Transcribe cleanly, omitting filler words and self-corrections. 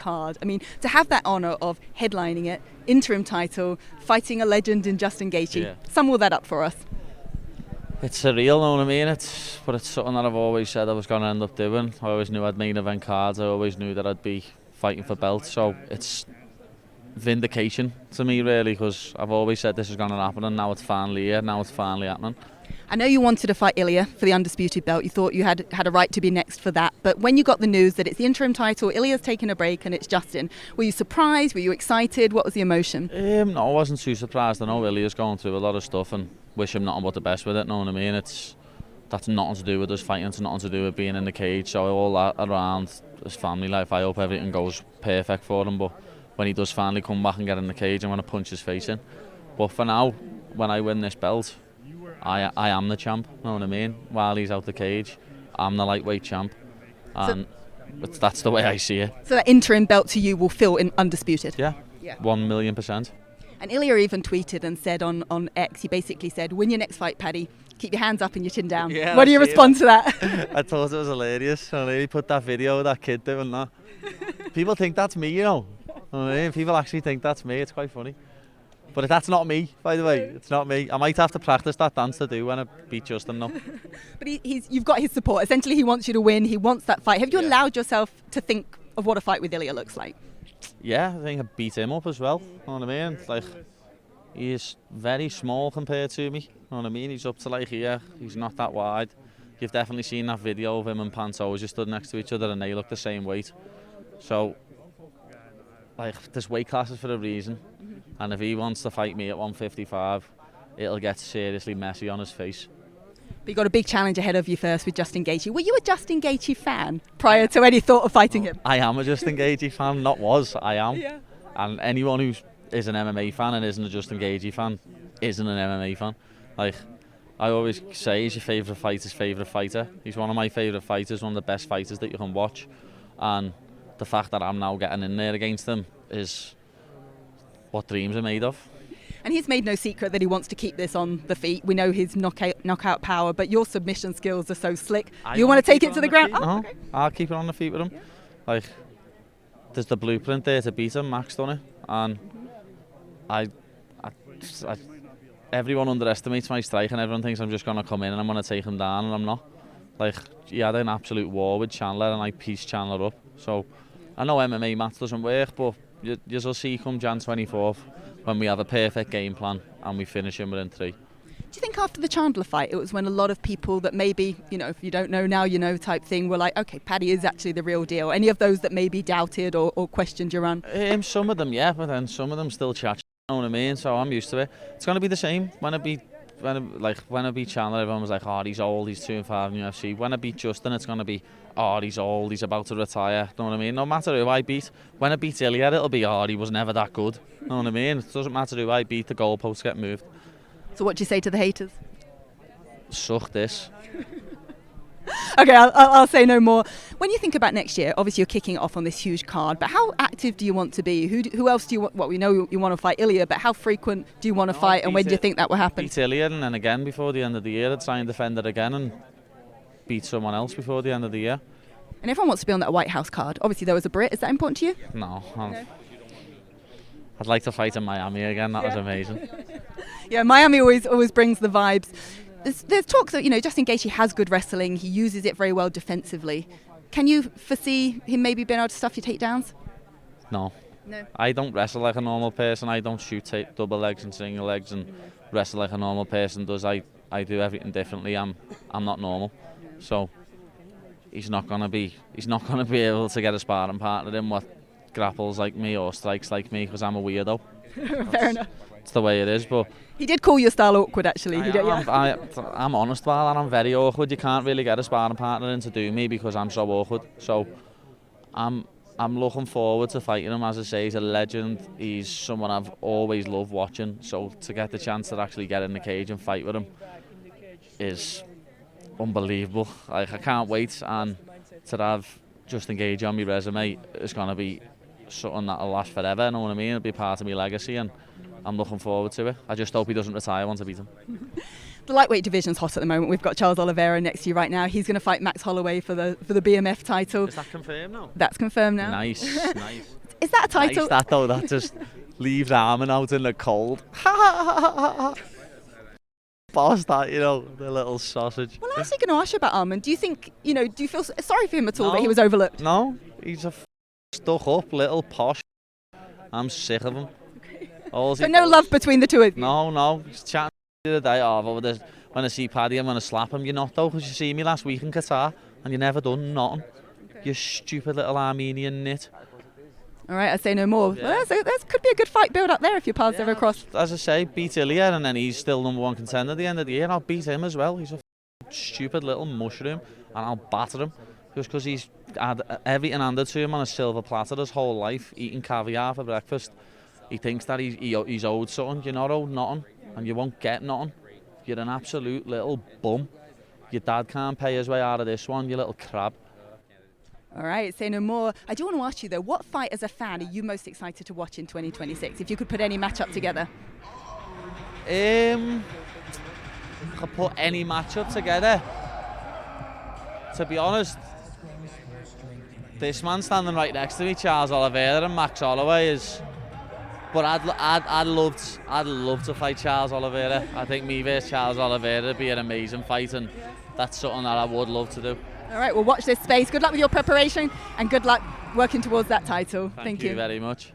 card. I mean, to have that honour of headlining it, interim title, fighting a legend in Justin Gaethje, sum all that up for us. It's surreal, you know what I mean? But it's something that I've always said I was going to end up doing. I always knew I'd main event cards. I always knew that I'd be fighting for belts. So it's vindication to me, really, because I've always said this is going to happen, and now it's finally here. Now it's finally happening. I know you wanted to fight Ilia for the undisputed belt. You thought you had a right to be next for that. But when you got the news that it's the interim title, Ilia's taking a break and it's Justin, were you surprised? Were you excited? What was the emotion? No, I wasn't too surprised. I know Ilia's going through a lot of stuff and wish him nothing but the best with it, know what I mean? That's nothing to do with us fighting, it's nothing to do with being in the cage. So all that around his family life, I hope everything goes perfect for him. But when he does finally come back and get in the cage, I'm going to punch his face in. But for now, when I win this belt, I am the champ, know what I mean? While he's out the cage, I'm the lightweight champ. And that's the way I see it. So that interim belt to you will feel undisputed? Yeah, 1,000,000%. And Ilia even tweeted and said on X, he basically said, win your next fight, Paddy, keep your hands up and your chin down. Yeah, what do you respond to that? I thought it was hilarious. He put that video of that kid doing that. People think that's me, you know. I mean, people actually think that's me. It's quite funny. But that's not me, by the way. It's not me. I might have to practice that dance to do when I beat Justin now. But you've got his support. Essentially, he wants you to win. He wants that fight. Have you allowed yourself to think of what a fight with Ilia looks like? Yeah, I think I beat him up as well. Know what I mean? It's like, he's very small compared to me. Know what I mean? He's up to like here. He's not that wide. You've definitely seen that video of him and Pantoja just stood next to each other and they look the same weight. So, like, there's weight classes for a reason. And if he wants to fight me at 155, it'll get seriously messy on his face. But you've got a big challenge ahead of you first with Justin Gaethje. Were you a Justin Gaethje fan prior to any thought of fighting him? I am a Justin Gaethje fan, not was, I am. Yeah. And anyone who is an MMA fan and isn't a Justin Gaethje fan isn't an MMA fan. Like, I always say, he's your favourite fighter's favourite fighter. He's one of my favourite fighters, one of the best fighters that you can watch. And the fact that I'm now getting in there against him is what dreams are made of. And he's made no secret that he wants to keep this on the feet. We know his knockout power, but your submission skills are so slick. You want to take it to the ground? Oh, okay. I'll keep it on the feet with him. Yeah. Like, there's the blueprint there to beat him. Max done it, and I everyone underestimates my strike, and everyone thinks I'm just going to come in and I'm going to take him down, and I'm not. Like, he had an absolute war with Chandler, and I pieced Chandler up. So I know MMA maths doesn't work, but you'll see come Jan 24th when we have a perfect game plan and we finish him within 3. Do you think after the Chandler fight, it was when a lot of people that maybe, you know, if you don't know now, you know type thing, were like, okay, Paddy is actually the real deal? Any of those that maybe doubted or questioned your run? Some of them, yeah, but then some of them still chat, you know what I mean? So I'm used to it. It's going to be the same. When I beat Chandler, everyone was like, oh, he's old, he's 2-5 in UFC. When I beat Justin, it's going to be, oh, he's old, he's about to retire. You know what I mean? No matter who I beat. When I beat Ilia, it'll be, oh, he was never that good. You know what I mean? It doesn't matter who I beat, the goalposts get moved. So what do you say to the haters? Suck this. Okay, I'll say no more. When you think about next year, obviously you're kicking it off on this huge card, but how active do you want to be? Who else do you want? Well, we know you want to fight Ilia, but how frequent do you want to fight, and when do you think that will happen? Beat Ilia, and then again before the end of the year, I'd try and defend it again and beat someone else before the end of the year. And everyone wants to be on that White House card. Obviously there was a Brit. Is that important to you? No. I'd like to fight in Miami again. That was amazing. Yeah, Miami always brings the vibes. There's talk that, you know, Justin Gaethje has good wrestling. He uses it very well defensively. Can you foresee him maybe being able to stuff your takedowns? No. I don't wrestle like a normal person. I don't shoot double legs and single legs and wrestle like a normal person does. I do everything differently. I'm not normal. So he's not gonna be able to get a sparring partner in what grapples like me or strikes like me, because I'm a weirdo. Fair enough. It's the way it is, but he did call your style awkward, actually. I'm honest, Val, and I'm very awkward. You can't really get a sparring partner in to do me because I'm so awkward. So I'm looking forward to fighting him. As I say, he's a legend. He's someone I've always loved watching. So to get the chance to actually get in the cage and fight with him is unbelievable. Like, I can't wait, and to have Justin Gaethje on my resume is going to be something that'll last forever. You know what I mean? It'll be part of my legacy, and I'm looking forward to it. I just hope he doesn't retire once I beat him. The lightweight division's hot at the moment. We've got Charles Oliveira next to you right now. He's going to fight Max Holloway for the BMF title. Is that confirmed now? That's confirmed now. Nice, nice. Is that a title? Nice that though, that just leaves Arman out in the cold. Boss that, you know, the little sausage. Well, I was actually going to ask you about Arman. Do you think, do you feel sorry for him at all No. that he was overlooked? No, he's a stuck up little posh. I'm sick of him. So no love between the two of you? No, he's chatting the other day off over this. When I see Paddy, I'm going to slap him. You're not though, because you see me last week in Qatar and you never done nothing. You stupid little Armenian nit. All right, I say no more. Yeah. Well, that could be a good fight build up there if your paths ever cross. As I say, beat Ilia and then he's still #1 contender at the end of the year. I'll beat him as well. He's a stupid little mushroom and I'll batter him. Just because he's had everything handed to him on a silver platter his whole life, eating caviar for breakfast. He thinks that he's owed something. You're not owed nothing and you won't get nothing. You're an absolute little bum. Your dad can't pay his way out of this one, you little crab. All right, say no more. I do want to ask you though, what fight as a fan are you most excited to watch in 2026? If you could put any matchup together. Could put any matchup together. To be honest, this man standing right next to me, Charles Oliveira and Max Holloway, is. But I'd love to fight Charles Oliveira. I think me versus Charles Oliveira would be an amazing fight, and that's something that I would love to do. All right, well, watch this space. Good luck with your preparation and good luck working towards that title. Thank you very much.